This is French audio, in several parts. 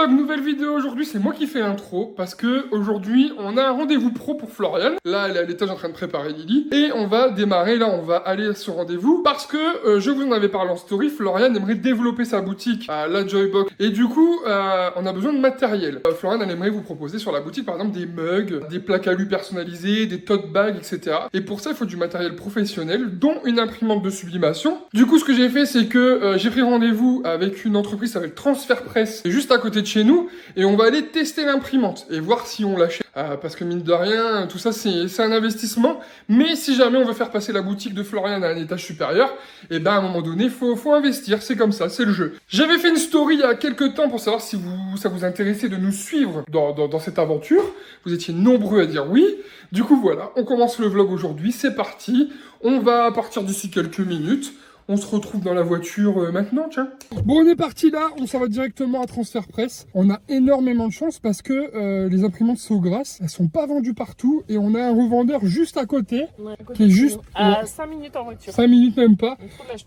vlog, nouvelle vidéo aujourd'hui, c'est moi qui fais l'intro parce que aujourd'hui on a un rendez-vous pro pour Florian. Là elle est à l'étage en train de préparer Lily et on va démarrer, là on va aller à ce rendez-vous parce que je vous en avais parlé en story, Florian aimerait développer sa boutique à la Joybox et du coup on a besoin de matériel. Florian elle aimerait vous proposer sur la boutique par exemple des mugs, des plaques alu personnalisées, des tote bags, etc. Et pour ça il faut du matériel professionnel dont une imprimante de sublimation. Du coup ce que j'ai fait c'est que j'ai pris rendez-vous avec une entreprise qui s'appelle Transfer Press, juste à côté de chez nous, et on va aller tester l'imprimante et voir si on l'achète. Parce que mine de rien, tout ça c'est un investissement, mais si jamais on veut faire passer la boutique de Florian à un étage supérieur, et ben à un moment donné, faut investir, c'est comme ça, c'est le jeu. J'avais fait une story il y a quelques temps pour savoir si ça vous intéressait de nous suivre dans cette aventure. Vous étiez nombreux à dire oui. Du coup voilà, on commence le vlog aujourd'hui, c'est parti. On va partir d'ici quelques minutes. On se retrouve dans la voiture maintenant, tiens. Bon, on est parti là, on s'en va directement à Transfer Press. On a énormément de chance parce que les imprimantes Sogras, elles sont pas vendues partout et on a un revendeur juste à côté, qui est juste à 5 minutes en voiture. 5 minutes même pas,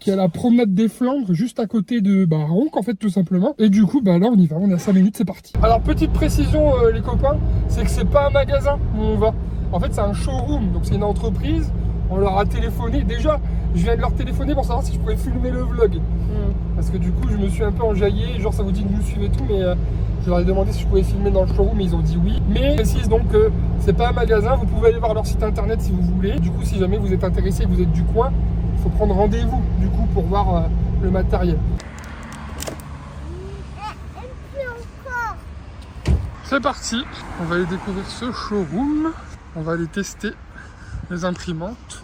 qui est à la promenade des Flandres, juste à côté de Ronc en fait tout simplement. Et du coup, là on y va, on est à 5 minutes, c'est parti. Alors petite précision les copains, c'est que c'est pas un magasin où on va. En fait c'est un showroom, donc c'est une entreprise. On leur a téléphoné, déjà je viens de leur téléphoner pour savoir si je pouvais filmer le vlog. Parce que du coup je me suis un peu enjaillé, genre ça vous dit que vous suivez tout, mais je leur ai demandé si je pouvais filmer dans le showroom, mais ils ont dit oui. Mais je précise donc que c'est pas un magasin, vous pouvez aller voir leur site internet si vous voulez. Du coup si jamais vous êtes intéressé et que vous êtes du coin, il faut prendre rendez-vous du coup pour voir le matériel. C'est parti, on va aller découvrir ce showroom, on va aller tester les imprimantes.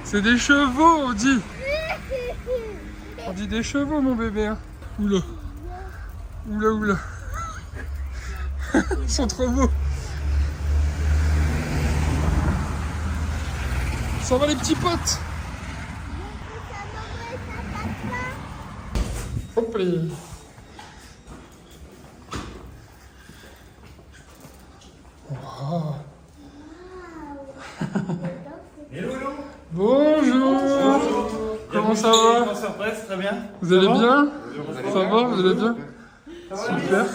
C'est des chevaux, on dit. On dit des chevaux, mon bébé. Hein. Oula. Oula, oula. Ils sont trop beaux. Ça va les petits potes. Hop là. Wow. Hello, hello. Bonjour. Comment ça va? Transfer Press, très bien. Vous allez bien? Ça va? Vous allez bien? Super.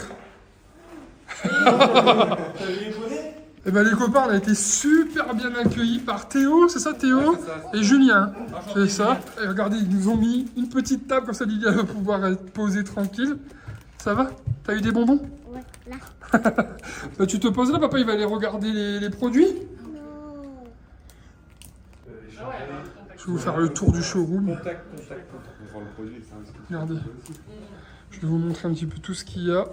Et ben les copains, on a été super bien accueillis par Théo, c'est ça Théo? Et Julien, c'est ça. Et regardez, ils nous ont mis une petite table comme ça, Lilia va pouvoir être posée tranquille. Ça va? T'as eu des bonbons? Ouais, là. Bah, tu te poses là, papa il va aller regarder les produits. Je vais vous faire le tour du showroom. Regardez. Je vais vous montrer un petit peu tout ce qu'il y a.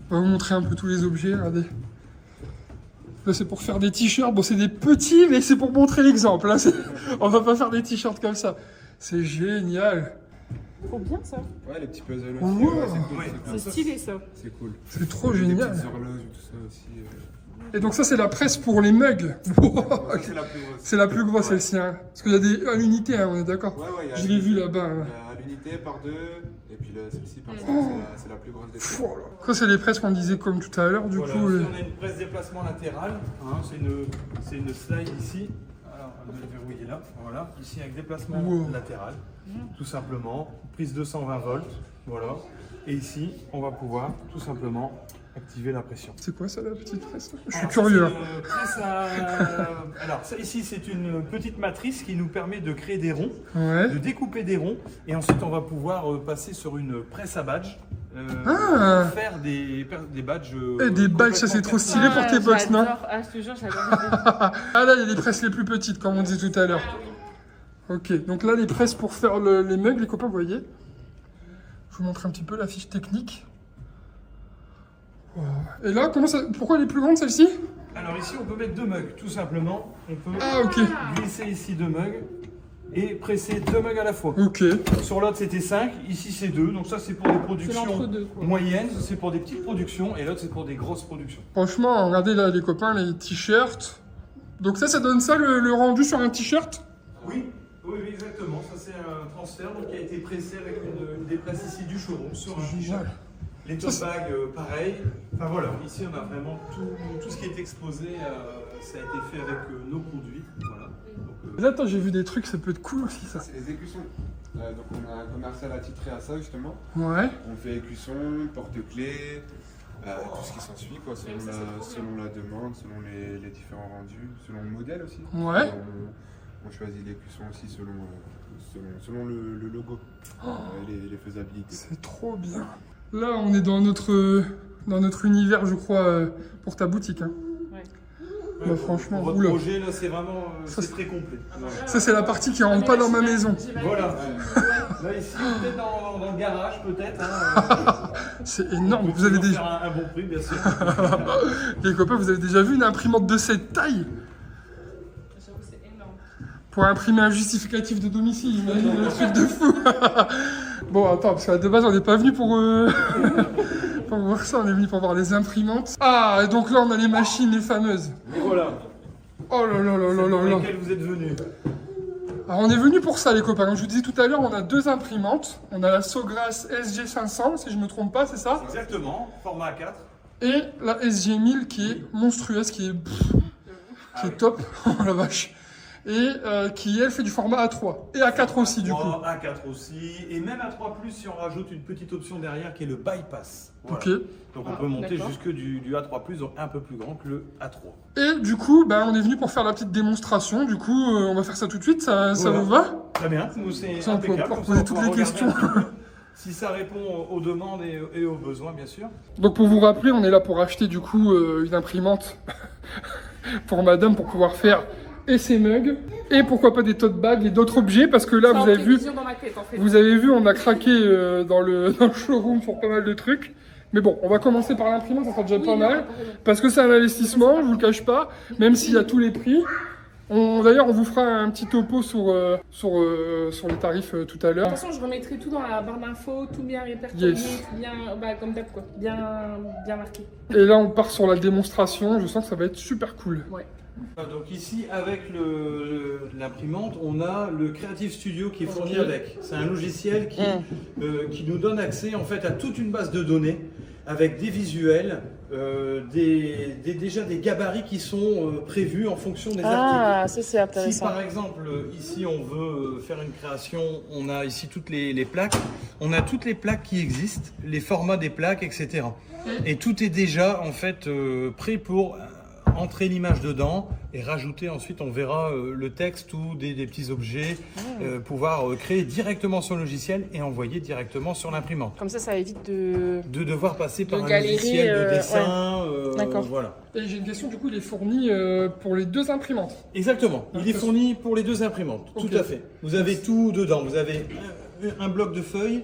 On va vous montrer un peu tous les objets, regardez. Là c'est pour faire des t-shirts, bon c'est des petits mais c'est pour montrer l'exemple. Là, on va pas faire des t-shirts comme ça. C'est génial. Trop bien ça. Ouais, les petits puzzles aussi. Wow. Ouais, c'est cool. C'est stylé ça. C'est cool. C'est trop Des génial. petites horloges et tout ça aussi. Et donc ça c'est la presse pour les mugs. Wow. C'est la plus grosse. C'est la plus grosse celle-ci. Hein. Parce qu'il y a des à l'unité, hein, on est d'accord. Ouais, Je l'ai vu là-bas. Hein. À l'unité par deux, et puis celle-ci par ça, c'est la plus grosse des Pfff, là. Ça c'est les presses qu'on disait comme tout à l'heure du Voilà, coup. ici, on a une presse déplacement latérale, hein, c'est une slide ici, alors on va le verrouiller là, voilà, ici avec déplacement latéral, tout simplement, prise de 120 volts, voilà, et ici on va pouvoir tout simplement activer la pression. C'est quoi ça la petite presse là? Je suis Alors, curieux. ça, c'est une presse alors ça ici c'est une petite matrice qui nous permet de créer des ronds, Ouais. de découper des ronds, et ensuite on va pouvoir passer sur une presse à badge. Faire des badges. Et des badges, ça c'est trop stylé pour tes box, non? Ah, je te jure, j'adore. Ah là, il y a les presses les plus petites, comme on disait tout à l'heure. Ok, donc là, les presses pour faire les mugs, les copains, vous voyez. Je vous montre un petit peu la fiche technique. Wow. Et là, pourquoi elle est plus grande celle-ci? Alors ici, on peut mettre deux mugs, tout simplement. On peut ok. glisser ici deux mugs et presser deux mugs à la fois. Ok. Sur l'autre, c'était 5, ici c'est 2. Donc ça, c'est pour des productions moyennes, c'est pour des petites productions, et l'autre, c'est pour des grosses productions. Franchement, regardez là, les copains, les t-shirts. Donc ça donne ça, le rendu sur un t-shirt? Oui, exactement. Ça, c'est un transfert donc, qui a été pressé avec des presses ici du showroom sur un t-shirt. Les tote bags, pareil. Enfin voilà, ici on a vraiment tout ce qui est exposé, ça a été fait avec nos produits. Voilà. Donc, Là, attends, j'ai vu des trucs, ça peut être cool aussi ça. C'est les écussons. Donc on a un commercial attitré à ça justement. Ouais. On fait écusson, porte-clés, tout ce qui s'ensuit quoi, selon la demande, selon les différents rendus, selon le modèle aussi. Ouais. On choisit l'écusson aussi selon le logo, les faisabilités. C'est trop bien. Là, on est dans notre univers, je crois, pour ta boutique. Hein. Ouais. Bah, franchement, Votre oula. projet là, c'est vraiment Ça, c'est très complet. Ça, c'est la partie qui rentre pas dans ma maison. Voilà. Là ici, peut-être dans le garage, peut-être. Hein, C'est énorme. on peut Vous avez toujours déjà... faire un bon prix, bien sûr. Les copains, vous avez déjà vu une imprimante de cette taille? J'avoue, c'est énorme. Pour imprimer un justificatif de domicile, imagine le truc de fou. Bon, attends, parce que de base, on n'est pas venu pour voir ça, on est venu pour voir les imprimantes. Ah, et donc là, on a les machines, les fameuses. Et voilà. Oh là là là là là Pour là. lesquels vous êtes venus. Alors, on est venu pour ça, les copains. Comme je vous disais tout à l'heure, on a deux imprimantes. On a la Sogras SG500, si je ne me trompe pas, c'est ça? Exactement, format A4. Et la SG1000 qui est monstrueuse, qui est top. Oh la vache. Et qui, elle, fait du format A3. Et A4 aussi, du coup. A4 aussi. Et même A3+, si on rajoute une petite option derrière qui est le bypass. Voilà. Ok. Donc on peut monter d'accord. jusque du A3+, donc un peu plus grand que le A3. Et du coup, ben, on est venu pour faire la petite démonstration. Du coup, on va faire ça tout de suite. Ça Voilà. vous va? Très bien, nous c'est Ça, on peut impeccable. pouvoir Comme poser on toutes pourra les regarder questions. un petit peu si ça répond aux demandes et aux besoins, bien sûr. Donc, pour vous rappeler, on est là pour acheter du coup une imprimante pour madame pour pouvoir faire et ses mugs et pourquoi pas des tote bags et d'autres objets parce que là, Ça en vous avez fait vu. vision dans ma tête, en fait. Vous avez vu, on a craqué dans le showroom pour pas mal de trucs. Mais bon, on va commencer par l'imprimante, ça sera déjà pas mal. Parce que c'est un investissement, je vous le cache pas, même s'il y a tous les prix. D'ailleurs, on vous fera un petit topo sur les tarifs tout à De l'heure. toute façon, je remettrai tout dans la barre d'infos, tout bien répertorié, Yes. tout bien, comme d'hab, quoi. Bien marqué. Et là, on part sur la démonstration. Je sens que ça va être super cool. Ouais. Donc ici, avec l'imprimante, on a le Creative Studio qui est fourni Ok. avec. C'est un logiciel qui nous donne accès en fait à toute une base de données avec des visuels, déjà des gabarits qui sont prévus en fonction des articles. Ah, ça c'est Si intéressant. par exemple, ici on veut faire une création, on a ici toutes les plaques, on a toutes les plaques qui existent, les formats des plaques, etc. Et tout est déjà en fait prêt pour entrer l'image dedans et rajouter ensuite, on verra le texte ou des petits objets, pouvoir créer directement sur le logiciel et envoyer directement sur l'imprimante. Comme ça évite de... De devoir passer par un galérer, logiciel de dessin, D'accord. voilà. Et j'ai une question, du coup, il est fourni pour les deux imprimantes. Exactement, il est fourni pour les deux imprimantes, Ok. tout à fait. Vous avez tout dedans, vous avez un bloc de feuilles,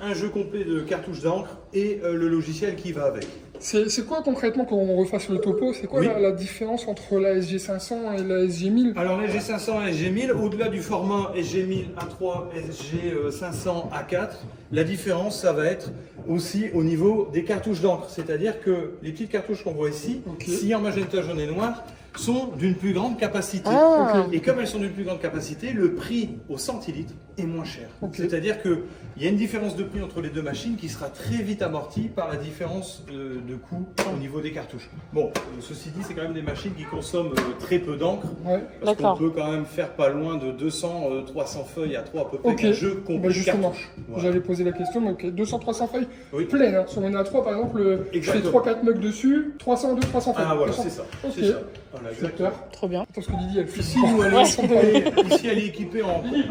un jeu complet de cartouches d'encre et le logiciel qui va avec. C'est quoi concrètement, quand on refasse le topo, c'est quoi Oui. la différence entre la SG500 et la SG1000? Alors la G500 et SG1000, au-delà du format SG1000 A3, SG500 A4, la différence ça va être aussi au niveau des cartouches d'encre. C'est-à-dire que les petites cartouches qu'on voit ici, Ok. si en magenta, jaune et noir, sont d'une plus grande capacité. Ah. Et comme elles sont d'une plus grande capacité, le prix au centilitre est moins cher. Ok. C'est-à-dire qu'il y a une différence de prix entre les deux machines qui sera très vite amortie par la différence de coût au niveau des cartouches. Bon, ceci dit, c'est quand même des machines qui consomment très peu d'encre. Ouais. Parce qu'on D'accord. peut quand même faire pas loin de 200-300 feuilles à 3 à peu près Ok. qu'un jeu complet Bah de justement, cartouches. Voilà. j'allais poser la question, donc 200-300 feuilles Oui. pleines. Hein. Sur mon A3, par exemple, je fais Exactement. 3-4 mugs dessus, 300-200-300 feuilles. Ah voilà, 200. c'est ça. Ok. C'est ça. Voilà, exactement. Super. Trop bien. Attends, ce que Lydie, elle fait. Ici, nous, elle est équipée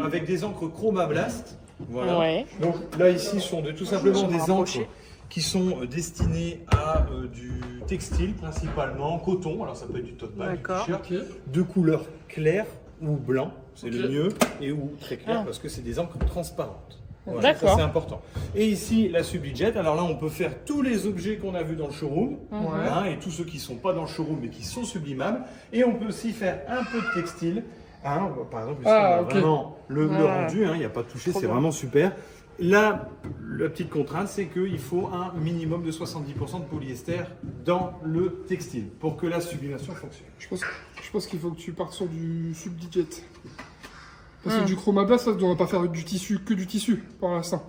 avec des encres Chromablast. Voilà. Ouais. Donc là, ici, sont tout simplement Je vais des rapprocher. encres qui sont destinées à du textile principalement, coton, alors ça peut être du tote bag, du D'accord. t-shirt, Ok. de couleur claire ou blanc, c'est Ok. le mieux, et ou très clair Ah. parce que c'est des encres transparentes. Voilà, D'accord. ça c'est important. Et ici, la Subidjet, alors là on peut faire tous les objets qu'on a vus dans le showroom, hein, et tous ceux qui ne sont pas dans le showroom mais qui sont sublimables, et on peut aussi faire un peu de textile, hein, par exemple ici Ah, on a ok. vraiment le Ouais. rendu, hein, il n'y a pas de toucher, Trop c'est bien. vraiment super. Là, la petite contrainte, c'est qu'il faut un minimum de 70% de polyester dans le textile pour que la sublimation fonctionne. Je pense qu'il faut que tu partes sur du Subdijet. Parce que du Chromablast, ça ne doit pas faire du tissu, que du tissu pour l'instant.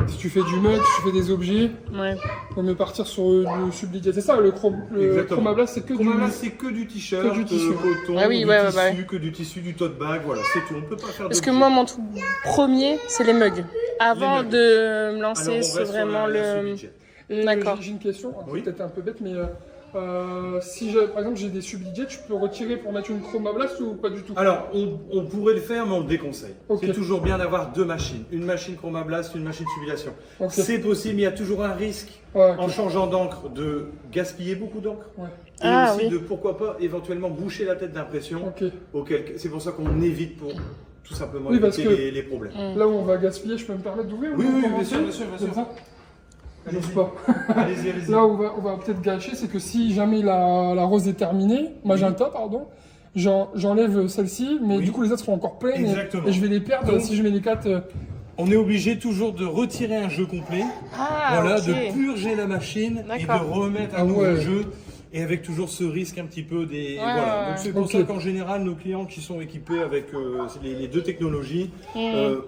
Si tu fais du mug, si tu fais des objets, Ouais. on mieux partir sur le Sublijet. C'est ça, le Exactement. Chromablast, c'est que du... Chromablast, c'est que du t-shirt, Que du tissu. coton, Ah oui, du ouais, tissu, ouais. que du tissu, du tote bag, voilà, c'est tout. On peut pas faire Parce que d'objets. moi, mon tout premier, c'est les mugs. Avant Les mugs. de me Alors, lancer on sur reste sur vraiment la le. Sublijet. Et D'accord. j'ai une question, Oui. peut-être un peu bête, mais si par exemple j'ai des Sublijet, tu peux retirer pour mettre une Chromablast ou pas du tout? Alors, on pourrait le faire, mais on le déconseille. Ok. C'est toujours bien d'avoir deux machines. Une machine Chromablast, une machine Sublimation. Ok. C'est possible, mais il y a toujours un risque, Ouais, ok. en changeant d'encre, de gaspiller beaucoup d'encre. Ouais. Et Ah, aussi oui. de, pourquoi pas, éventuellement boucher la tête d'impression. Ok. C'est pour ça qu'on évite pour tout simplement Oui, parce éviter que- les problèmes. Là où on va gaspiller, je peux me permettre d'ouvrir Oui, ou oui, comment bien on sûr, fait bien sûr, bien Comme sûr. ça J'ose Allez-y. pas. Allez-y, allez-y. Là où on va peut-être gâcher, c'est que si jamais la rose est terminée, magenta, pardon, j'enlève celle-ci, mais Oui. du coup les autres seront encore pleines Exactement. et je vais les perdre Donc- si je mets les 4. On est obligé toujours de retirer un jeu complet, Ah, voilà, ok. de purger la machine et de D'accord. remettre un Ah nouveau ouais. jeu. Et avec toujours ce risque un petit peu des. Ouais, voilà. ouais, Donc c'est pour Ok. ça qu'en général, nos clients qui sont équipés avec les deux technologies Mm.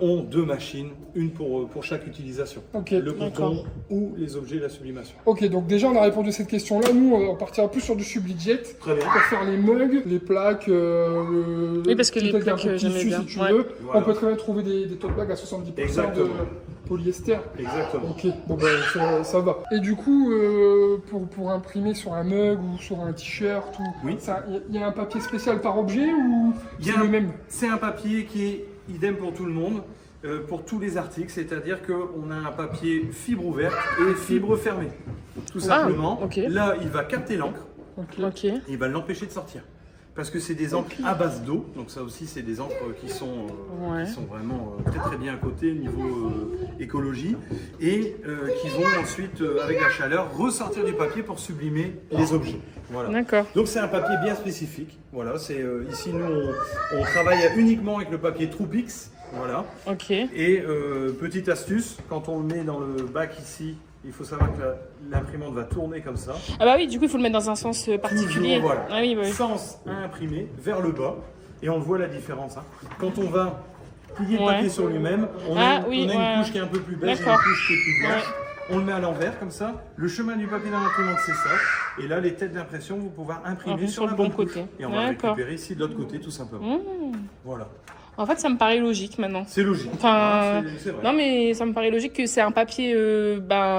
ont deux machines, une pour chaque utilisation. Ok. Le coton D'accord. ou les objets de la sublimation. Ok, donc déjà on a répondu à cette question-là. Nous, on partira plus sur du Sublijet Très bien. pour faire les mugs, les plaques, Oui, parce que les peut-être un plaques, peu de j'aimais tissu bien. si tu Ouais. veux. Voilà. On peut très bien trouver des tote bags à 70% de Exactement. polyester. Exactement. Ok, bon ben ça va. Et du coup, pour imprimer sur un mug ou sur un t-shirt, Oui. il y a un papier spécial par objet ou Il y a c'est un- le même? C'est un papier qui est idem pour tout le monde, pour tous les articles, c'est-à-dire qu'on a un papier fibre ouverte et fibre fermée. Tout simplement. ok. Là, il va capter l'encre Ok. Ok. et il va l'empêcher de sortir. Parce que c'est des encres à base d'eau, donc ça aussi c'est des encres qui sont Ouais. vraiment très très bien cotées niveau écologie et qui vont ensuite avec la chaleur ressortir du papier pour sublimer les objets. Voilà. D'accord. Donc c'est un papier bien spécifique. Voilà, c'est ici nous on travaille uniquement avec le papier Troupix. Voilà. Ok. Et petite astuce, quand on le met dans le bac ici, il faut savoir que l'imprimante va tourner comme ça. Ah bah oui, du coup, il faut le mettre dans un sens particulier. Toujours, voilà. Ah oui, bah oui. Sens à imprimer vers le bas. Et on voit la différence. Hein. Quand on va plier le Ouais. papier sur lui-même, on Ah a, oui, on a une ouais. couche qui est un peu plus beige et une D'accord. couche qui est plus blanche. On le met à l'envers comme ça. Le chemin du papier dans l'imprimante, c'est ça. Et là, les têtes d'impression vont pouvoir imprimer Ah, sur la le bon bonne couche. côté. Et on va D'accord. récupérer ici de l'autre côté tout simplement. Mmh. Voilà. En fait, ça me paraît logique maintenant. C'est logique. Enfin, Hein, c'est vrai. Non, mais ça me paraît logique que c'est un papier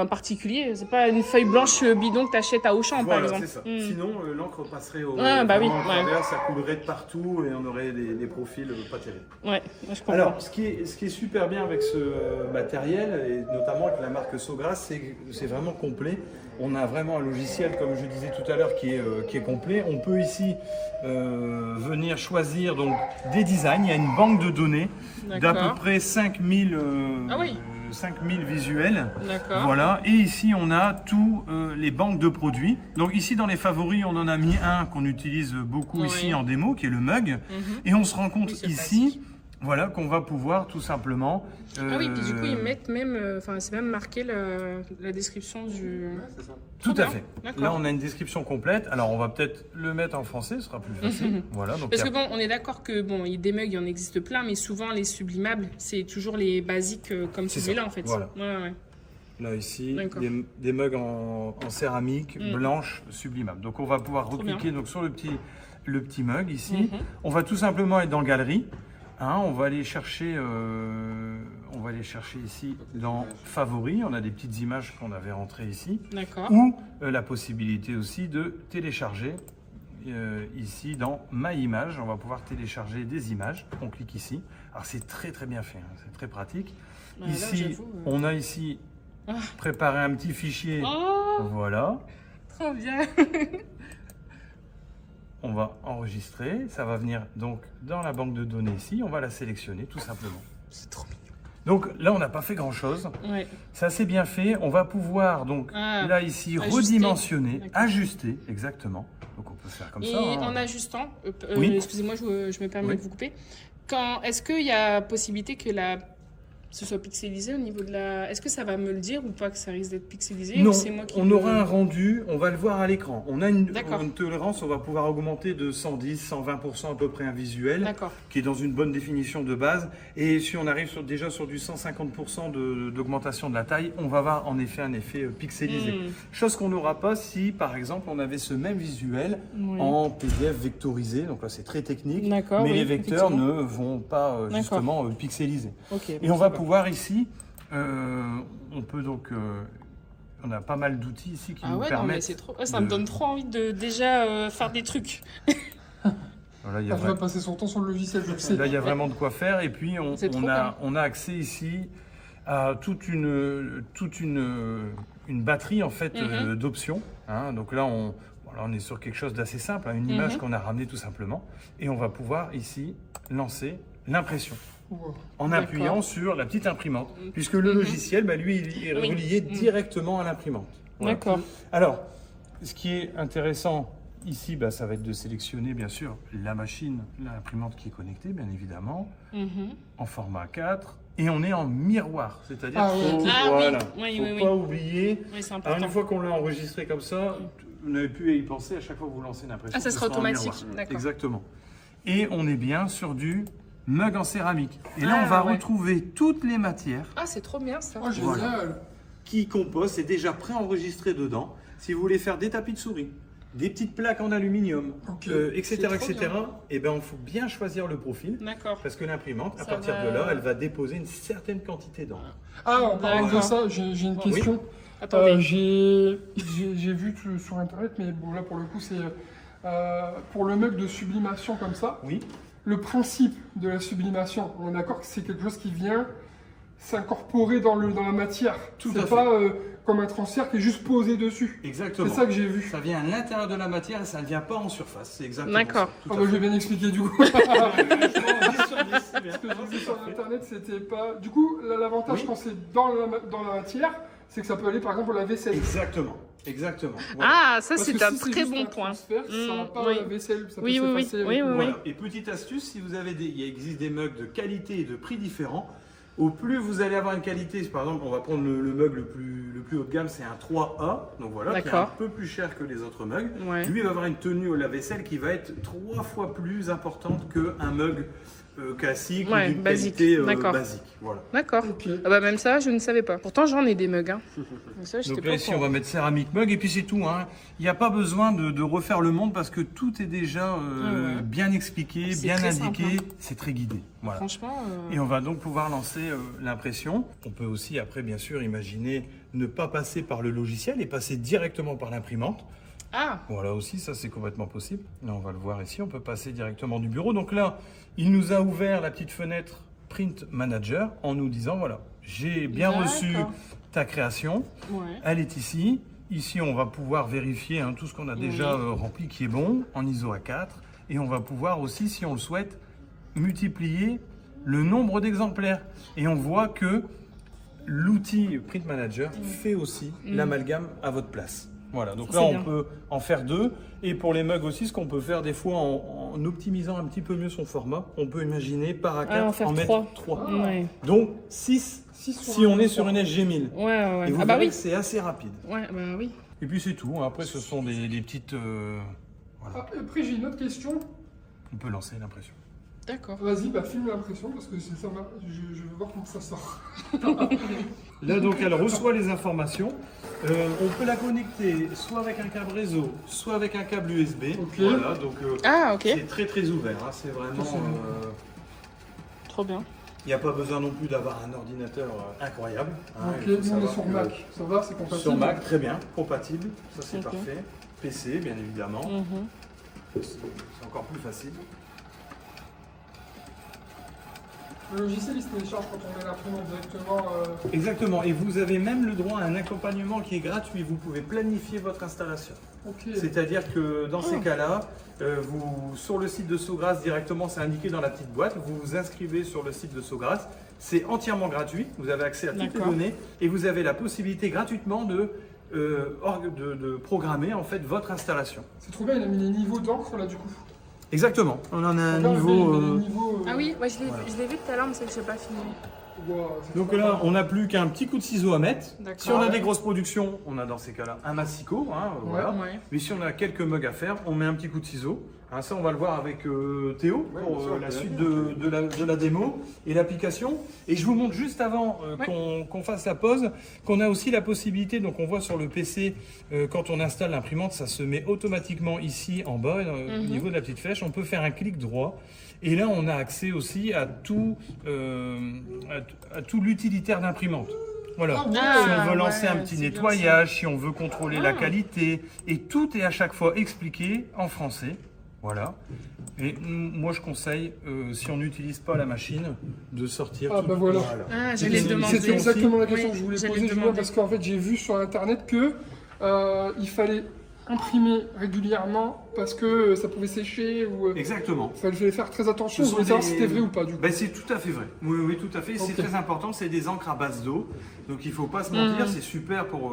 particulier. C'est pas une feuille blanche bidon que tu achètes à Auchan, par Voilà, exemple. c'est ça. Mm. Sinon, l'encre passerait au Ah, bah oui, vraiment au ouais. travers, ça coulerait de partout et on aurait des profils pas terribles. Ouais, je comprends. Alors, ce qui est super bien avec ce matériel, et notamment avec la marque Sogras, c'est que c'est vraiment complet. On a vraiment un logiciel, comme je disais tout à l'heure, qui est complet. On peut ici venir choisir donc, des designs. Il y a une banque de données d'à D'accord. peu près 5000 Ah oui. 5000 visuels. D'accord. Voilà, et ici on a tous les banques de produits. Donc ici dans les favoris, on en a mis un qu'on utilise beaucoup Oui. ici en démo, qui est le mug. Mhm. Et on se rend compte Oui, c'est ici, pratique. voilà, qu'on va pouvoir tout simplement. Ah oui, puis du coup, ils mettent même. Enfin, c'est même marqué la description du. Tout Trop à bien. fait. D'accord. Là, on a une description complète. Alors, on va peut-être le mettre en français, ce sera plus facile. Voilà. Donc, Parce il que y a- bon, on est d'accord que bon, des mugs, il y en existe plein, mais souvent les sublimables, c'est toujours les basiques comme C'est celui-là ça. en fait. Voilà. Ouais, ouais. Là, ici, D'accord. des mugs en céramique Mm. blanche sublimables. Donc, on va pouvoir Trop recliquer donc, sur le petit mug ici. Mhm. On va tout simplement être dans Galerie. Hein, on va aller chercher ici dans Favoris. On a des petites images qu'on avait rentrées ici. D'accord. Ou la possibilité aussi de télécharger ici dans Ma Image. On va pouvoir télécharger des images. On clique ici. Alors c'est très très bien fait, hein, c'est très pratique. Bah, là, Ici, j'avoue, on a ici Ah. préparé un petit fichier. Oh, Voilà. trop bien. On va enregistrer. Ça va venir donc dans la banque de données ici. On va la sélectionner tout simplement. C'est trop mignon. Donc là, on n'a pas fait grand-chose. Ouais. C'est assez bien fait. On va pouvoir donc Ah, là ici ajuster. redimensionner, D'accord. ajuster exactement. Donc on peut faire comme Et ça. hein. en ajustant, Oui. excusez-moi, je me permets Oui. de vous couper. Est-ce qu'il y a possibilité que ce soit pixelisé au niveau de la... Est-ce que ça va me le dire ou pas que ça risque d'être pixelisé Non, ou c'est moi qui on aura un rendu, on va le voir à l'écran. On a une tolérance, on va pouvoir augmenter de 110, 120% à peu près un visuel, qui est dans une bonne définition de base. Et si on arrive déjà sur du 150% d'augmentation de la taille, on va avoir en effet un effet pixelisé. Chose qu'on n'aura pas si, par exemple, on avait ce même visuel en PDF vectorisé. Donc là, c'est très technique, mais les vecteurs ne vont pas justement pixeliser. Et on va pouvoir ici, on peut donc, on a pas mal d'outils ici qui nous permettent. Non, mais c'est trop... ça me donne trop envie de déjà faire des trucs. Voilà, il va passer son temps sur le logiciel, je sais. Là, il y a vraiment de quoi faire. Et puis, on a accès ici à toute une batterie en fait d'options. Hein. Donc là, on est sur quelque chose d'assez simple, hein, une image qu'on a ramenée tout simplement. Et on va pouvoir ici lancer l'impression. En appuyant sur la petite imprimante, puisque le logiciel, lui, il est relié directement à l'imprimante. Voilà. D'accord. Alors, ce qui est intéressant ici, ça va être de sélectionner, bien sûr, la machine, l'imprimante qui est connectée, bien évidemment, en format 4. Et on est en miroir, c'est-à-dire qu'il ne faut pas oublier, une fois qu'on l'a enregistré comme ça, vous n'avez plus à y penser à chaque fois que vous lancez une impression. Ah, ça sera automatique, d'accord. Exactement. Et on est bien sur du mug en céramique. Et là, on va retrouver toutes les matières. Ah, c'est trop bien ça. Oh, génial. Qui composent, c'est déjà préenregistré dedans. Si vous voulez faire des tapis de souris, des petites plaques en aluminium, etc., et ben, il faut bien choisir le profil. D'accord. Parce que l'imprimante, à partir de là, elle va déposer une certaine quantité d'encre. Ah, en parlant de ça, j'ai une question. J'ai vu sur Internet, mais bon, là, pour le coup, c'est pour le mug de sublimation comme ça. Oui. Le principe de la sublimation, on est d'accord que c'est quelque chose qui vient s'incorporer dans la matière. C'est pas comme un transfert qui est juste posé dessus. Exactement. C'est ça que j'ai vu. Ça vient à l'intérieur de la matière et ça ne vient pas en surface. C'est exactement ça. D'accord. Je vais bien expliquer du coup. Ce que j'ai vu sur Internet, c'était pas... Du coup, l'avantage quand c'est dans la matière, c'est que ça peut aller par exemple à la vaisselle. Exactement. Exactement. Voilà. Ah, ça c'est un très bon point. Ça va pas à la vaisselle, ça peut s'effacer. Voilà. Et petite astuce, si vous avez il existe des mugs de qualité et de prix différents. Au plus vous allez avoir une qualité, par exemple, on va prendre le mug le plus haut de gamme, c'est un 3A, donc voilà, qui est un peu plus cher que les autres mugs. Lui, il va avoir une tenue au lave-vaisselle qui va être 3 fois plus importante qu'un mug classique ou d'une qualité basique. Voilà. D'accord. Même ça, je ne savais pas. Pourtant, j'en ai des mugs. Hein. Ça, donc là, ici, on va mettre céramique mug et puis c'est tout. Hein. Il n'y a pas besoin de refaire le monde parce que tout est déjà bien expliqué, bien indiqué. C'est très guidé. Voilà. Franchement. Et on va donc pouvoir lancer l'impression. On peut aussi, après, bien sûr, imaginer ne pas passer par le logiciel et passer directement par l'imprimante. Ah. Voilà aussi, ça c'est complètement possible. Là, on va le voir ici, on peut passer directement du bureau. Donc là, il nous a ouvert la petite fenêtre Print Manager en nous disant, voilà, j'ai bien reçu ta création, elle est ici. Ici, on va pouvoir vérifier tout ce qu'on a déjà rempli qui est bon en ISO A4. Et on va pouvoir aussi, si on le souhaite, multiplier le nombre d'exemplaires. Et on voit que l'outil Print Manager fait aussi l'amalgame à votre place. Voilà, donc là on peut en faire 2. Et pour les mugs aussi, ce qu'on peut faire des fois en optimisant un petit peu mieux son format, on peut imaginer par A4 en mettre 3. Donc 6 si on est sur une SG1000. Et vous verrez que c'est assez rapide. Et puis c'est tout, après ce sont des petites... voilà. Après j'ai une autre question. On peut lancer l'impression. D'accord. Vas-y, filme l'impression parce que je veux voir comment ça sort. Là, donc, elle reçoit les informations. On peut la connecter soit avec un câble réseau, soit avec un câble USB. Voilà, donc c'est très très ouvert. Hein. C'est vraiment... Trop bien. Il n'y a pas besoin non plus d'avoir un ordinateur incroyable. Hein, on est sur Mac. Ça va, c'est compatible? Sur Mac, très bien, compatible. Ça, c'est parfait. PC, bien évidemment. C'est encore plus facile. Le logiciel, il se télécharge quand on met l'imprimante directement. Exactement, et vous avez même le droit à un accompagnement qui est gratuit. Vous pouvez planifier votre installation. C'est-à-dire que dans ces cas-là, sur le site de Sogras directement, c'est indiqué dans la petite boîte, vous vous inscrivez sur le site de Sogras, c'est entièrement gratuit, vous avez accès à toutes les données et vous avez la possibilité gratuitement de programmer en fait votre installation. C'est trop bien, il a mis les niveaux d'encre là du coup. Exactement, on en a un niveau... Ah oui, je l'ai vu tout à l'heure, mais c'est que je n'ai pas filmé. Wow, c'est Donc trop là, bien. on n'a plus qu'un petit coup de ciseau à mettre. D'accord. Si on a des grosses productions, on a dans ces cas-là un massicot, hein, voilà. Ouais. Mais si on a quelques mugs à faire, on met un petit coup de ciseau. Hein, ça, on va le voir avec Théo Ouais, pour bien sûr, la bien suite sûr. de la démo et l'application. Et je vous montre juste avant qu'on fasse la pause qu'on a aussi la possibilité, donc on voit sur le PC, quand on installe l'imprimante, ça se met automatiquement ici en bas, au niveau de la petite flèche. On peut faire un clic droit. Et là, on a accès aussi à tout l'utilitaire d'imprimante. Voilà. Ah ouais. Si on veut lancer ouais, un petit c'est bien nettoyage, si on veut contrôler la qualité, et tout est à chaque fois expliqué en français. Voilà. Et moi, je conseille, si on n'utilise pas la machine, de sortir. Ah, tout- bah voilà. Ah, C'est- j'allais te demander. C'était exactement la Oui, question que je voulais j'allais poser, te Julien, demander. parce qu'en fait, j'ai vu sur Internet que il fallait imprimer régulièrement parce que ça pouvait sécher ou Exactement. il fallait faire très attention. Ce Je sont voulais savoir des- si c'était vrai ou pas, du coup. Ben, c'est tout à fait vrai. Oui, oui, tout à fait. C'est Ok. très important. C'est des encres à base d'eau. Donc il ne faut pas se mentir. C'est super pour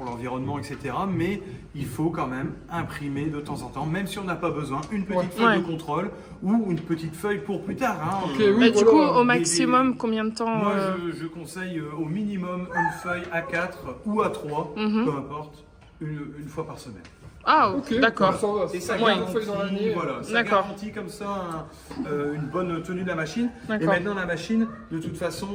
l'environnement, etc. Mais il faut quand même imprimer de temps en temps, même si on n'a pas besoin, une petite Ouais. feuille de Ouais. contrôle ou une petite feuille pour plus tard. Hein. Ok, Euh, oui, Bah, du voilà. coup, au Mais maximum, combien de temps Moi, je conseille au minimum une feuille A4 ou A3, peu importe, une fois par semaine. Ah, Ok, d'accord. ça va. Et ça garde Ouais. une feuille dans l'année. voilà, ça D'accord. garantit comme ça une bonne tenue de la machine. Et D'accord. maintenant, la machine, de toute façon,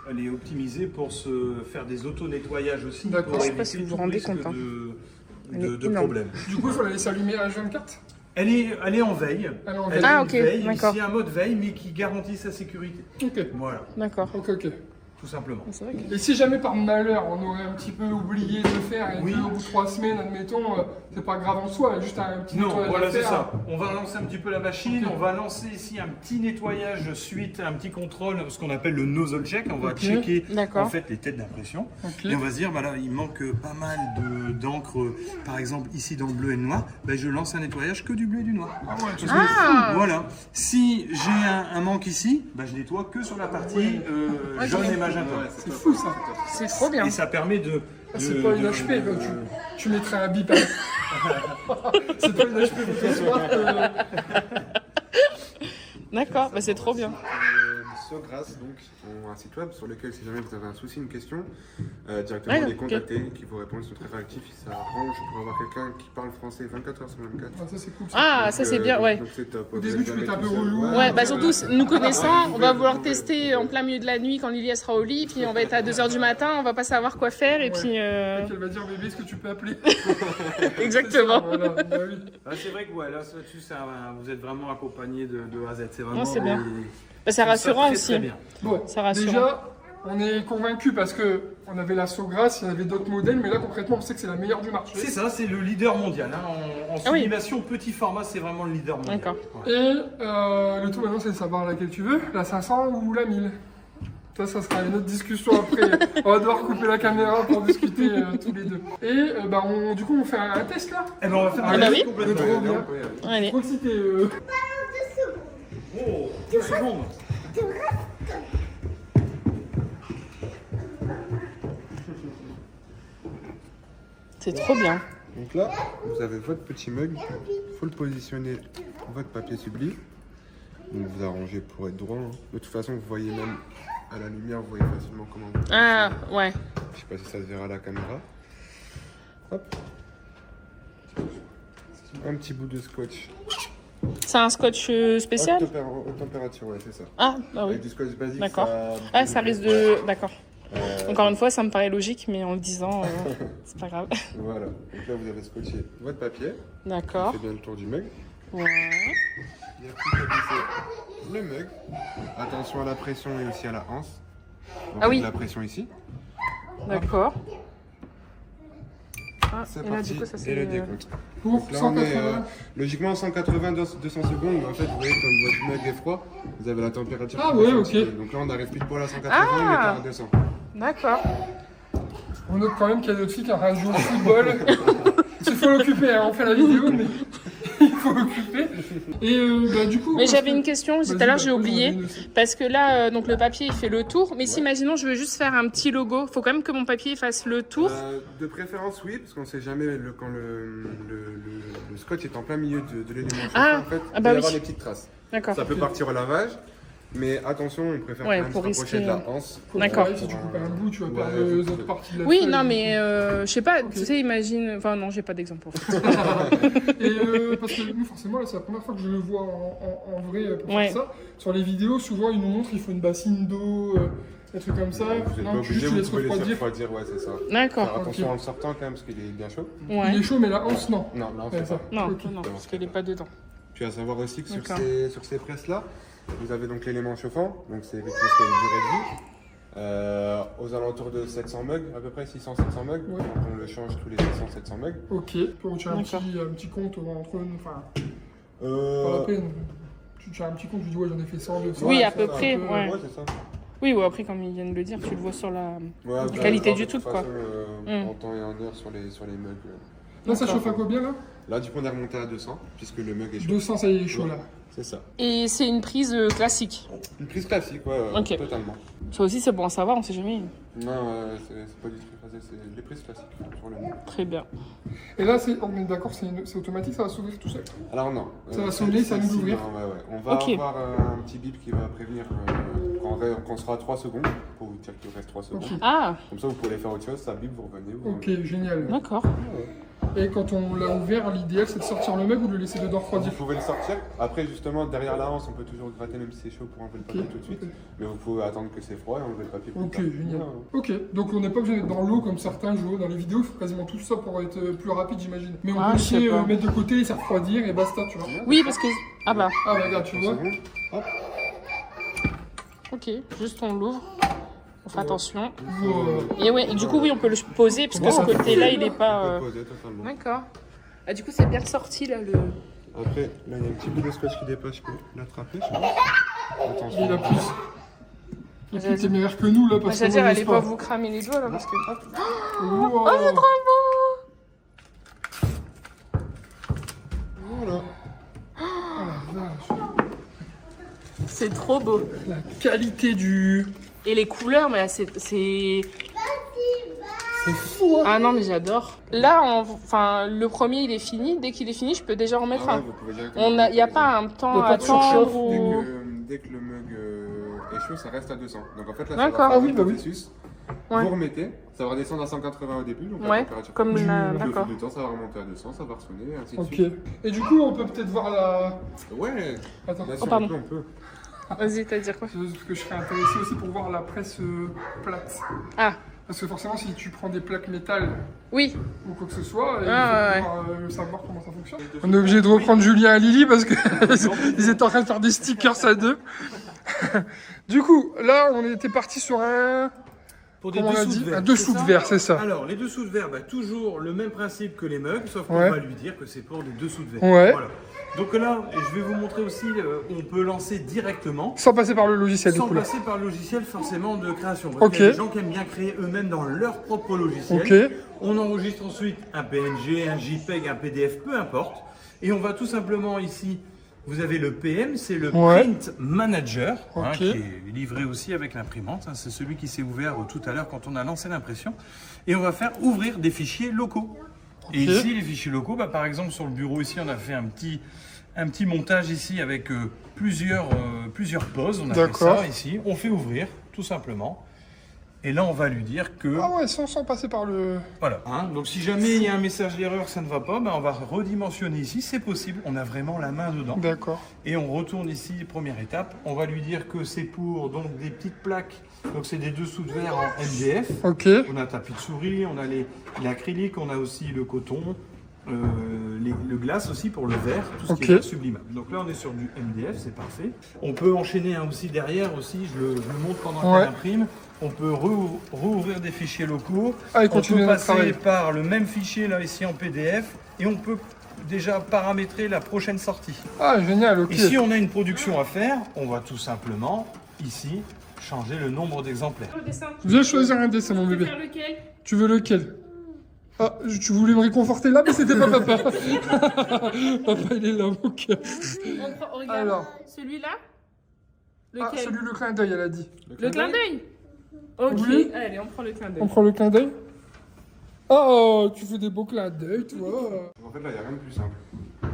elle est optimisée pour se faire des auto-nettoyages aussi. D'accord. Pour Je sais pas si éviter vous vous tout rendez risque compte, hein. Elle est de énorme. problème. Du coup, il faut la laisser allumer à H24. Elle est en veille. Elle est en Elle veille. a Ah, une ok, veille, d'accord. c'est un mode veille, mais qui garantit sa sécurité. Ok, Voilà, D'accord. ok. tout simplement. C'est vrai que- Et si jamais par malheur on aurait un petit peu oublié de le faire et Oui. qu'au bout de 3 semaines, admettons, c'est pas grave en soi, juste un petit Non, nettoyage voilà, à c'est faire. ça. On va lancer un petit peu la machine, Ok. on va lancer ici un petit nettoyage suite, un petit contrôle, ce qu'on appelle le nozzle check. On va Ok. checker D'accord. en fait les têtes d'impression. Ok. Et on va se dire, bah là, il manque pas mal d'encre, par exemple ici dans le bleu et le noir. Bah, je lance un nettoyage que du bleu et du noir. Ah ouais, Parce que, Ah. voilà. Si j'ai un manque ici, bah, je nettoie que sur la partie jaune et magenta. c'est fou ça. C'est trop bien. Et ça permet de. Ah, c'est pas une HP, quoi. Tu mettrais un bip. C'est pas une HP pour ce soir. D'accord, bah, c'est trop bien. Sogras, donc, ont un site web sur lequel, si jamais vous avez un souci, une question, directement Ouais, les ok. contacter, qui vous répondent, ils sont très réactifs, ils s'arrangent pour avoir quelqu'un qui parle français 24 heures sur 24. Ah, ça c'est cool. Ah, Donc, ça c'est bien, ouais. Donc c'est top. Au début, tu peux être un peu Jamais tout seul. relou. Ouais, bah surtout, nous connaissant, on va vouloir vous tester en plein milieu de la nuit quand Lily elle sera au lit, puis on va être à 2h du matin, on va pas savoir quoi faire, et Ouais. puis... Elle va dire bébé, est-ce que tu peux appeler? Exactement. Voilà, bah oui. Ah, c'est vrai que ouais, là, là-dessus, vous êtes vraiment accompagné de A à Z. C'est vraiment. Non, c'est bien. des- Bah, c'est ça rassurant très, aussi. très bien. Bon, C'est rassurant. déjà, on est convaincus parce que on avait la Sogras, il y en avait d'autres modèles, mais là concrètement, on sait que c'est la meilleure du marché. C'est ça, c'est le leader mondial. Hein. En Ah oui. sublimation petit format, c'est vraiment le leader mondial. D'accord. Ouais. Et le tout maintenant, c'est de savoir laquelle tu veux, la 500 ou la 1000. Ça sera une autre discussion après. On va devoir couper la caméra pour discuter tous les deux. Et bah, du coup, on fait un test là. Eh ben, on va faire Ah un bah test oui. complètement. Trop bien. Allez. Faut que si t'es, Oh, 2 secondes. C'est trop bien. Donc là, vous avez votre petit mug, il faut le positionner votre papier subli. Donc vous arrangez pour être droit. Hein. De toute façon, vous voyez même à la lumière, vous voyez facilement comment vous Ah, ouais. Je sais pas si ça se verra à la caméra. Hop. Un petit bout de scotch. C'est un scotch spécial? Haute température, ouais, c'est ça. Ah, bah oui. Avec du scotch basique. D'accord. Ah, ça risque de... D'accord. Euh, Encore une fois, ça me paraît logique, mais en le disant, c'est pas grave. Voilà. Donc là, vous avez scotché votre papier. D'accord. Faites bien le tour du mug. Ouais. Il n'y a plus qu'à glisser le mug. Attention à la pression et aussi à la anse. On Ah oui. met la pression ici. D'accord. Ah, C'est et là, parti. du coup, ça c'est... Et le décompte. pour Donc là, on est 180. logiquement 180-200 secondes. Mais en fait, vous voyez, comme votre mug est froid, vous avez la température. Ah qui ouais, baisse un ok. petit peu. Donc là, on arrive plus de poil à 180, Ah. on est à 200. D'accord. On note quand même qu'il y a d'autres filles qui ont un jour au football. Il faut l'occuper, hein, on fait la vidéo, mais il faut l'occuper. Et bah, du coup. Mais parce j'avais que- une question, tout Vas-y, à l'heure bah, j'ai pose-en oublié. une aussi. Parce que là, donc le papier il fait le tour. Mais si, imaginons, je veux juste faire un petit logo. Faut quand même que mon papier fasse le tour. De préférence, oui, parce qu'on ne sait jamais quand le scotch est en plein milieu de l'élément chauffant, Ah, en fait, ah bah il va y oui. avoir des petites traces. D'accord. Ça peut partir au lavage. Mais attention, on préfère Ouais, quand même se pour rapprocher risquer, de la anse. D'accord. Si tu coupes un bout, tu vas Ouais, perdre ouais, les ouais. autres parties de la Oui, feuille. non, mais je sais pas, Ok. tu sais, imagine. Enfin, non, j'ai pas d'exemple en fait. Et parce que nous, forcément, là, c'est la première fois que je le vois en vrai pour Ouais. faire ça. Sur les vidéos, souvent, ils nous montrent, il faut une bassine d'eau, des trucs comme ça. Vous êtes pas Non, obligé, juste tu vous laisses pouvez laisser refroidir. refroidir, ouais, c'est ça. Faire D'accord. attention ok. en le sortant quand même, parce qu'il est bien chaud. Il Ouais. est chaud, mais la hanse, non. Non, là, on Ouais, fait ça. pas. Non, Ok. non, parce qu'elle est pas dedans. Tu vas savoir aussi que sur D'accord. ces presses-là, vous avez donc l'élément chauffant, donc c'est quelque chose qui a une durée de vie. Aux alentours de 700 mugs, à peu près 600-700 mugs. Ouais. Donc on le change tous les 600-700 mugs. Ok. Pour tu as un petit compte entre nous, enfin, pas la Euh, peine. Tu as un petit compte, tu dis, ouais, j'en ai fait 100, 200. Oui, à ça, peu ça, près, un peu, ouais. c'est ça. Oui, ou après, comme ils viennent de le dire, tu le vois sur la. Ouais, vous qualité allez du voir de toute truc, quoi. façon, en temps et en heure sur les mugs. Là, ça D'accord. chauffe à combien, là Là, du coup, on est remonté à 200, puisque le mug est chaud. 200, ça y est, il est chaud, là. C'est ça. Et c'est une prise classique. Une prise classique, ouais, Ok. totalement. Ça aussi, c'est bon à savoir, on sait jamais. Non, c'est pas du triphasé, c'est les prises classiques sur le mug. Très bien. Et là, on est d'accord, c'est automatique, ça va s'ouvrir tout seul. Alors non. Ça va sonner, ça va nous celle-ci, ouvrir. non, ouais. On va Ok. avoir un petit bip qui va prévenir quand on sera à 3 secondes, pour vous dire qu'il reste 3 secondes. Ok. Ah, Comme ça, vous pouvez aller faire autre chose, ça bip, vous revenez. Vous Ok, génial. d'accord. Et quand on l'a ouvert, l'idéal, c'est de sortir le mug ou de le laisser dedans Vous refroidir. pouvez le sortir. Après, justement, derrière la hanse, on peut toujours gratter même si c'est chaud pour enlever le papier Ok. tout de suite. Mais vous pouvez attendre que c'est froid et enlever le papier plus Ok, tard. génial. Ouais. Ok, donc on n'est pas obligé d'être dans l'eau comme certains jouent dans les vidéos, ils font quasiment tout ça pour être plus rapide, j'imagine. Mais on Ah, peut je sais aussi pas. mettre de côté, laisser refroidir et basta, tu vois. Oui, parce que. Ah bah, Ah bah regarde, tu Une vois. seconde. Hop. ok, juste on l'ouvre. On fait attention. Wow. Et ouais, et du coup, oui, on peut le poser, parce que ce côté-là, il est pas. On peut poser totalement. D'accord. Ah, du coup, c'est bien sorti là le. Après, là, il y a un petit bout de scotch qui dépasse, je peux l'attraper, je pense. Attention. Il a plus. Il est plus téméraire que nous là Moi, parce j'allais qu'on dire, ne allez laisse pas pas. vous cramer les doigts là, parce que. Wow. Oh, c'est trop beau! Voilà. Oh la vache. C'est trop beau. La qualité du. Et les couleurs, mais c'est. C'est fou, hein. Ah non, mais j'adore. Là, enfin, le premier, il est fini. Dès qu'il est fini, je peux déjà en mettre Ah ouais, un. vous pouvez directement Il n'y a utiliser. pas un temps Y a à pas de surchauffe attendre ou. Dès que le mug est chaud, ça reste à 200. Donc en fait, là, ça D'accord. va faire Ah oui, le bah oui. processus. Ouais. Vous remettez, ça va redescendre à 180 au début, donc la Ouais, température. comme Du- la. Puis au D'accord. fil du temps, ça va remonter à 200, ça va ressonner, et ainsi de Ok. suite. Et du coup, on peut peut-être voir la. Ouais, Attends, là, si Oh, pardon. on peut. Vas-y, t'as à dire quoi? parce que je serais intéressé aussi pour voir la presse plate. Ah, Parce que forcément, si tu prends des plaques métal oui. ou quoi que ce soit, Ah, il faut pouvoir savoir comment ça fonctionne. On est obligé de reprendre Julien et Lily parce que ils étaient en train de faire des stickers à deux. Du coup, là, on était parti sur un. Pour des Comment on a dessous dit de verre. un dessous c'est de ça verre, c'est ça. Alors, les dessous de verre, bah, toujours le même principe que les mugs, sauf qu'on Ouais. va lui dire que c'est pour des dessous de verre. Ouais. Voilà. Donc là, je vais vous montrer aussi, on peut lancer directement, Sans passer par le logiciel, du sans coup, là. passer par le logiciel forcément de création. Parce Ok. qu'il y a des gens qui aiment bien créer eux-mêmes dans leur propre logiciel. Ok. On enregistre ensuite un PNG, un JPEG, un PDF, peu importe. Et on va tout simplement ici, vous avez le PM, c'est le Ouais. Print Manager, Ok. qui est livré aussi avec l'imprimante. C'est celui qui s'est ouvert tout à l'heure quand on a lancé l'impression. Et on va faire ouvrir des fichiers locaux. Et Ok. ici, les fichiers locaux, bah, par exemple sur le bureau ici, on a fait un petit montage ici avec plusieurs poses. On a fait D'accord. ça ici. On fait ouvrir, tout simplement. Et là, on va lui dire que... Ah ouais, sans passer par le. Voilà. Hein, donc si jamais il y a un message d'erreur, ça ne va pas, ben on va redimensionner ici, c'est possible, on a vraiment la main dedans. D'accord. Et on retourne ici, première étape, on va lui dire que c'est pour donc des petites plaques, donc c'est des dessous de verre en MDF. Ok. On a tapis de souris, on a l'acrylique, on a aussi le coton, le glace aussi pour le verre, tout ce qui Ok. est verre sublimable. Donc là on est sur du MDF, c'est parfait. On peut enchaîner aussi derrière aussi, je le montre pendant Ouais. qu'elle imprime. On peut rouvrir des fichiers locaux. Ah, il On continue peut notre passer travail. par le même fichier là ici en PDF et on peut déjà paramétrer la prochaine sortie. Ah, génial, ok. Et si on a une production à faire, on va tout simplement ici changer le nombre d'exemplaires. Viens choisir un dessin, mon bébé. lequel? Tu veux lequel? Ah, tu voulais me réconforter là, mais c'était pas papa. Papa, il est là, mon cœur. Regarde. Alors. Celui-là? Ah, celui le clin d'œil, elle a dit. Le clin d'œil? Ok, Oui. allez, on prend le clin On d'œil. prend le clin d'œil. Oh, tu fais des beaux clins d'œil, toi. En fait, là, il n'y a rien de plus simple. Hop.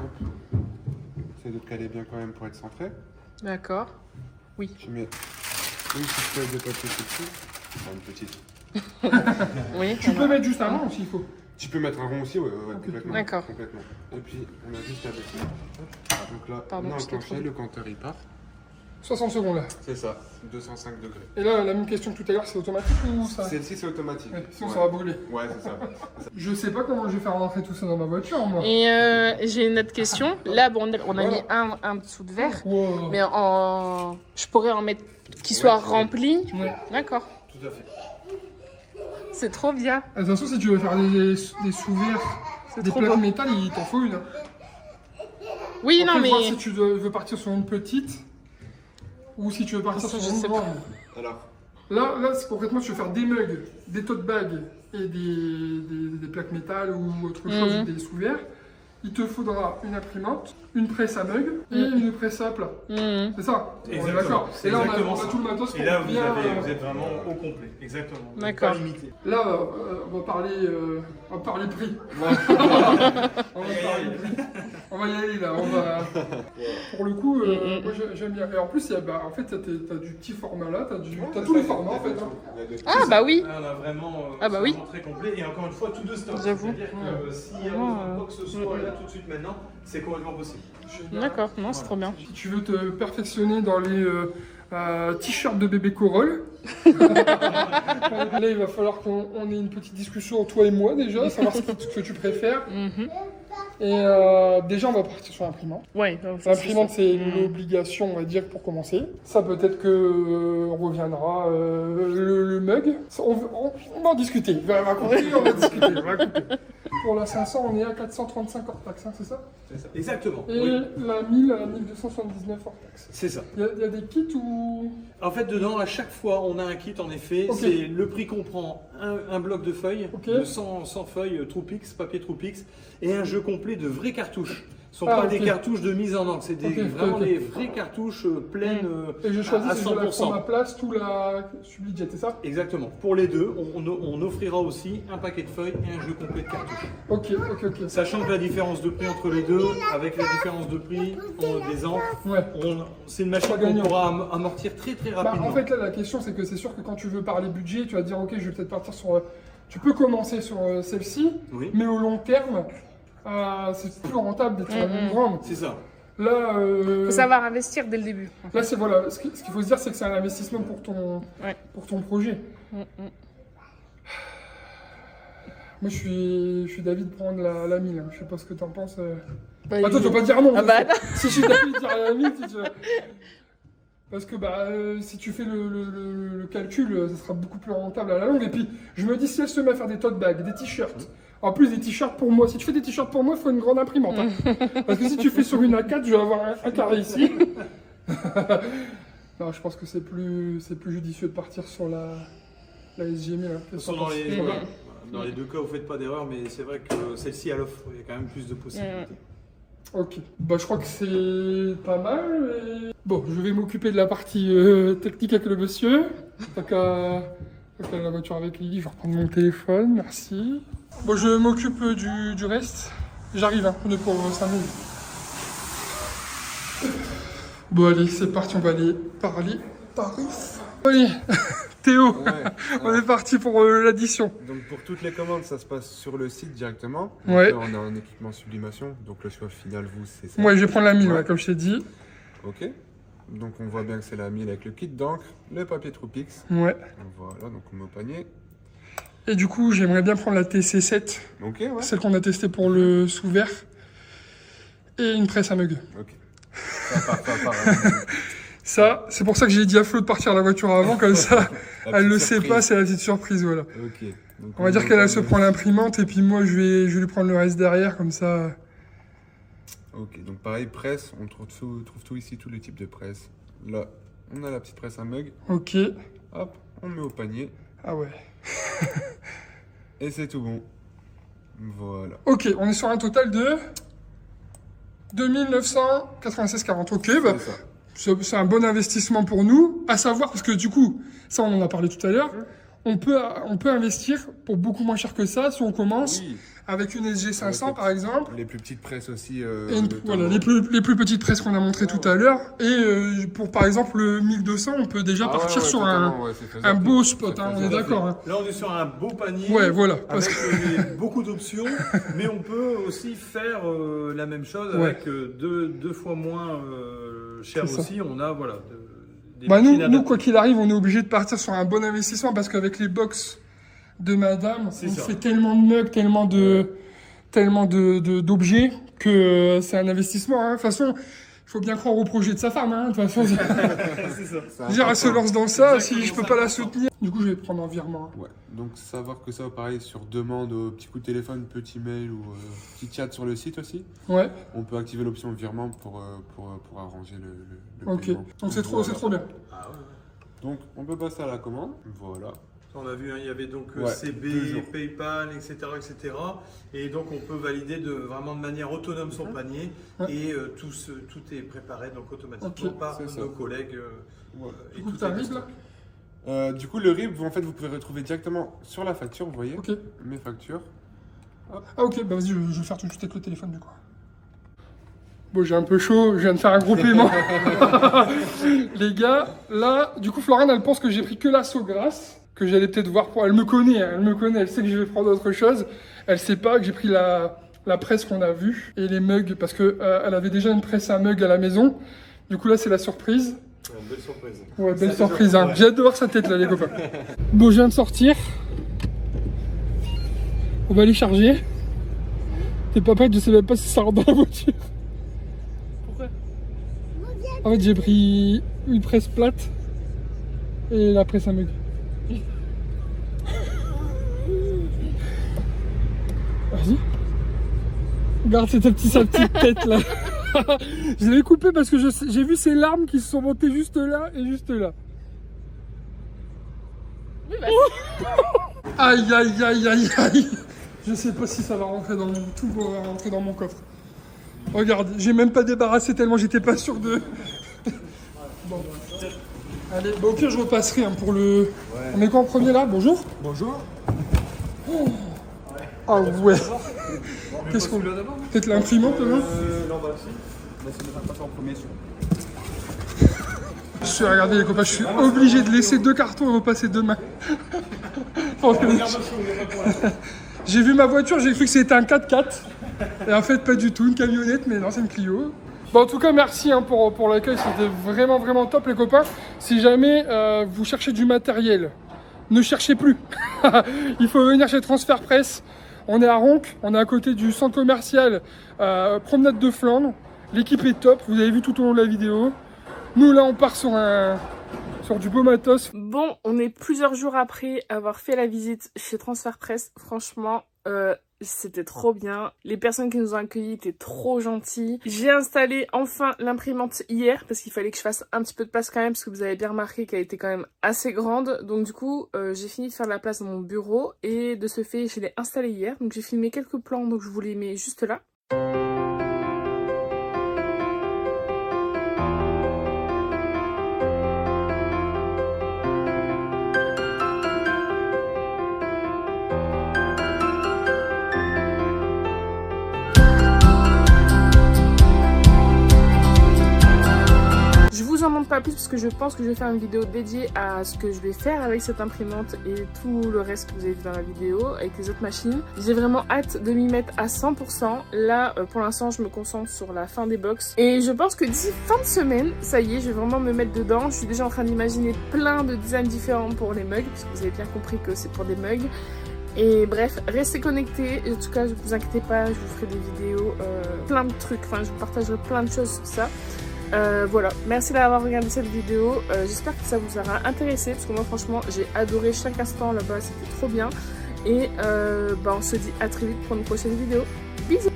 Essayez de te caler bien quand même pour être centré. D'accord. Oui. Tu mets une petite feuille de papier dessus. Enfin, une petite. Oui. Tu peux mettre juste un rond s'il faut. Tu peux mettre un rond aussi, ouais, Ok. complètement. D'accord. Complètement. Et puis, on a juste à baisser. Donc là, Pardon, on a je t'ai enclenché, trop- le compteur il part. 60 secondes là. C'est ça, 205 degrés. Et là, la même question que tout à l'heure, c'est automatique ou ça? Celle-ci, c'est automatique. Ouais, sinon Ouais. ça va brûler. Ouais, c'est ça. Je sais pas comment je vais faire rentrer tout ça dans ma voiture, moi. Et j'ai une autre question. Là, bon, on a mis un dessous de verre, Wow. mais je pourrais en mettre qui soit Ouais. rempli. Ouais. D'accord. Tout à fait. C'est trop bien. De toute façon, si tu veux faire des sous-verres, C'est des trop plaques beau. métal, il t'en faut une. Hein. Oui, Après, non, mais voir si tu veux partir sur une petite ou si tu veux partir Ça, sur je une sais grande. Alors, Là, c'est concrètement, tu veux faire des mugs, des tote bags et des plaques métal ou autre chose, des sous-verres. Il te faudra une imprimante, une presse à mug et une presse à plat. C'est ça? On est Exactement. d'accord. C'est Et là, on exactement a ça. tout le matos pour Et là, bien... vous êtes vraiment au complet. Exactement. Vous êtes D'accord. Pas limité. Là, on va parler prix. On va parler prix. On va y aller là. Pour le coup, moi j'aime bien. Et en plus, en fait, t'as du petit format là, t'as tous les formats en fait. Hein. ah bah oui. Là, on a vraiment, Ah bah c'est oui. vraiment très complet. Et encore une fois, tout de stock. J'avoue. C'est-à-dire que s'il y a besoin de quoi que ce soit là tout de suite maintenant, c'est complètement possible. D'accord. Non, c'est trop bien. Si tu veux te perfectionner dans les t-shirts de bébé Corolle, là il va falloir qu'on ait une petite discussion, toi et moi déjà, savoir ce que tu préfères. Mhm. Et déjà, on va partir sur l'imprimante. Ouais. donc ça, L'imprimante, c'est Mhm. l'obligation, on va dire, pour commencer. Ça, peut-être que on reviendra. Le mug, ça, on va en discuter. On va compter, on va discuter. On va compter. Pour la 500, on est à 435 hors taxe, hein, c'est ça? C'est ça. Exactement. Et Oui. la 1000 à 1279 hors taxe. C'est ça. Il y a des kits ou... En fait, dedans, à chaque fois, on a un kit, en effet. Ok. C'est le prix comprend un bloc de feuilles, Ok. de 100 feuilles Troupix, papier Troupix, et un jeu complet de vraies cartouches. Ce ne sont Ah, pas ok. des cartouches de mise en encre, c'est Ok, vraiment ok. des vraies cartouches pleines Et je choisis à si je veux la 100%. prendre à place, tout la Subidjet, c'est ça? Exactement. Pour les deux, on offrira aussi un paquet de feuilles et un jeu complet de cartouches. Ok. Sachant que la différence de prix entre les deux, avec la différence de prix des encres, Ouais. c'est une machine Pas qu'on gagnant. pourra amortir très très Bah, rapidement. en fait, là, la question, c'est que c'est sûr que quand tu veux parler budget, tu vas te dire, ok, je vais peut-être partir sur... Tu peux commencer sur celle-ci, Oui, mais au long terme, c'est plus rentable d'être sur la même grande. c'est ça. Là, Faut savoir investir dès le début. là, c'est voilà. Ce qu'il faut se dire, c'est que c'est un investissement pour ton projet. Moi, je suis d'avis de prendre la 1000. Hein. Je sais pas ce que t'en penses. Bah, Attends, tu vas pas dire non. Ah parce bah que si je suis d'avis de dire la 1000, parce que si tu fais le calcul, ça sera beaucoup plus rentable à la longue. Et puis, je me dis, si elle se met à faire des tote bags, des t-shirts, en plus des t-shirts pour moi, si tu fais des t-shirts pour moi, il faut une grande imprimante. Hein. Parce que si tu fais sur une A4, je vais avoir un carré ici. Non, je pense que c'est plus judicieux de partir sur la SG1000. Hein. De toute façon, dans les deux cas, vous faites pas d'erreur, mais c'est vrai que celle-ci, elle offre, il y a quand même plus de possibilités. Ok, je crois que c'est pas mal. Et... Bon, je vais m'occuper de la partie technique avec le monsieur. Tant qu'à la voiture avec Lily, je vais reprendre mon téléphone, merci. Bon, je m'occupe du reste. J'arrive, hein, on est pour 5 minutes. Bon, allez, c'est parti, on va aller parler tarifs. Allez, Théo, ouais, on est parti pour l'addition. donc pour toutes les commandes, ça se passe sur le site directement. Donc Ouais. là, on a un équipement sublimation, donc le choix final, vous, c'est ça. Moi, je vais prendre la 1000, Ouais. ouais, comme je t'ai dit. Ok. Donc on voit bien que c'est la 1000 avec le kit d'encre, le papier Troupix. Ouais. Voilà, donc on met au panier. Et du coup, j'aimerais bien prendre la TC7, Ok, ouais. celle qu'on a testée pour le sous-verre. Et une presse à mug. Ok. Ça part. Ça, c'est pour ça que j'ai dit à Flo de partir à la voiture avant, comme ça, La elle le petite sait surprise. pas, c'est la petite surprise, voilà. Ok. Donc, On va dire met qu'elle au elle se panier. prend l'imprimante, et puis moi, je vais lui prendre le reste derrière, comme ça. Ok, donc pareil, presse, on trouve tout ici, tous les types de presse. Là, on a la petite presse à mug. Ok. Hop, on met au panier. Ah ouais. Et c'est tout bon. Voilà. Ok, on est sur un total de 2996,40. Ok, bah, C'est ça. c'est un bon investissement pour nous, à savoir, parce que du coup, ça on en a parlé tout à l'heure, on peut investir pour beaucoup moins cher que ça si on commence Oui. avec une SG500 par exemple. Les plus petites presses aussi. Et voilà, les plus petites presses qu'on a montrées tout à l'heure. Et pour par exemple le 1200, on peut déjà partir sur un beau spot, hein, on est d'accord. Hein. Là, on est sur un beau panier. Ouais, voilà. Parce avec beaucoup d'options, mais on peut aussi faire la même chose avec deux fois moins cher aussi. On a voilà. Des nous, quoi qu'il arrive, on est obligé de partir sur un bon investissement parce qu'avec les box de madame, on fait tellement de mugs, tellement d'objets que c'est un investissement. Hein. De toute façon, il faut bien croire au projet de sa femme. Hein. De toute façon, dire elle se lance dans ça, si je peux pas la soutenir. Du coup, je vais prendre en virement. Hein. Ouais. Donc savoir que ça, pareil, sur demande, petit coup de téléphone, petit mail ou petit chat sur le site aussi. Ouais. On peut activer l'option virement pour arranger le paiement. Donc c'est trop bien. Ah ouais. Donc on peut passer à la commande. Voilà. On a vu, hein, il y avait donc CB, PayPal, etc., etc. Et donc on peut valider vraiment de manière autonome son panier et tout est préparé donc automatiquement par nos collègues. Du coup, tu arrives là. Du coup, le RIB, en fait, vous pouvez retrouver directement sur la facture, vous voyez. Mes factures. Hop. Ah ok, bah vas-y, je vais faire tout de suite avec le téléphone du coup. Bon, j'ai un peu chaud, je viens de faire un gros paiement. Les gars, là, du coup, Floriane, elle pense que j'ai pris que la Saugrasse, que j'allais peut-être voir pour... Elle me connaît, elle sait que je vais prendre autre chose. Elle sait pas que j'ai pris la presse qu'on a vue et les mugs, parce que elle avait déjà une presse à mugs à la maison. Du coup, là, c'est la surprise. Belle surprise. Ouais, belle surprise. Hein. J'ai hâte de voir sa tête, là, les copains. Bon, je viens de sortir. On va aller charger. T'es pas prête, je sais même pas si ça rentre dans la voiture. Pourquoi? En fait, j'ai pris une presse plate et la presse à mug. Vas-y. Regarde sa petite tête là. Je l'ai coupé parce que j'ai vu ses larmes qui se sont montées juste là et juste là. Oui, bah, Aïe aïe aïe aïe aïe. Je sais pas si ça va rentrer dans tout va rentrer dans mon coffre. Regarde, j'ai même pas débarrassé tellement j'étais pas sûr de. Bon. Allez, bah, au pire je repasserai hein, pour le. Ouais. On est quoi en premier là? Bonjour. Bonjour. Oh. Ah ouais. Qu'est-ce qu'on. Peut-être l'imprimante là? Non, bah si. Laissez-moi passer en premier sur. Je suis regardez les copains, je suis obligé de laisser 2 cartons et repasser 2 mains. J'ai vu ma voiture, j'ai cru que c'était un 4x4. Et en fait, pas du tout, une camionnette, mais non, c'est une Clio. Bon, en tout cas, merci hein, pour l'accueil, c'était vraiment top, les copains. Si jamais vous cherchez du matériel, ne cherchez plus. Il faut venir chez Transfert Presse. On est à Ronc, on est à côté du centre commercial Promenade de Flandre. L'équipe est top, vous avez vu tout au long de la vidéo. Nous, là, on part sur du beau matos. Bon, on est plusieurs jours après avoir fait la visite chez Transfert Presse. Franchement, c'était trop bien. Les personnes qui nous ont accueillis étaient trop gentilles. J'ai installé enfin l'imprimante hier parce qu'il fallait que je fasse un petit peu de place quand même parce que vous avez bien remarqué qu'elle était quand même assez grande. Donc du coup, j'ai fini de faire la place dans mon bureau et de ce fait, je l'ai installée hier. Donc j'ai filmé quelques plans, donc je vous les mets juste là. Pas plus parce que je pense que je vais faire une vidéo dédiée à ce que je vais faire avec cette imprimante et tout le reste que vous avez vu dans la vidéo avec les autres machines. J'ai vraiment hâte de m'y mettre à 100%. Là pour l'instant je me concentre sur la fin des box et je pense que d'ici fin de semaine, ça y est, je vais vraiment me mettre dedans. Je suis déjà en train d'imaginer plein de designs différents pour les mugs parce que vous avez bien compris que c'est pour des mugs. Et bref, restez connectés. En tout cas, ne vous inquiétez pas, je vous ferai des vidéos, plein de trucs. Enfin, je vous partagerai plein de choses sur ça. Voilà, merci d'avoir regardé cette vidéo. J'espère que ça vous aura intéressé parce que moi, franchement, j'ai adoré chaque instant là-bas. C'était trop bien. Et on se dit à très vite pour une prochaine vidéo. Bisous!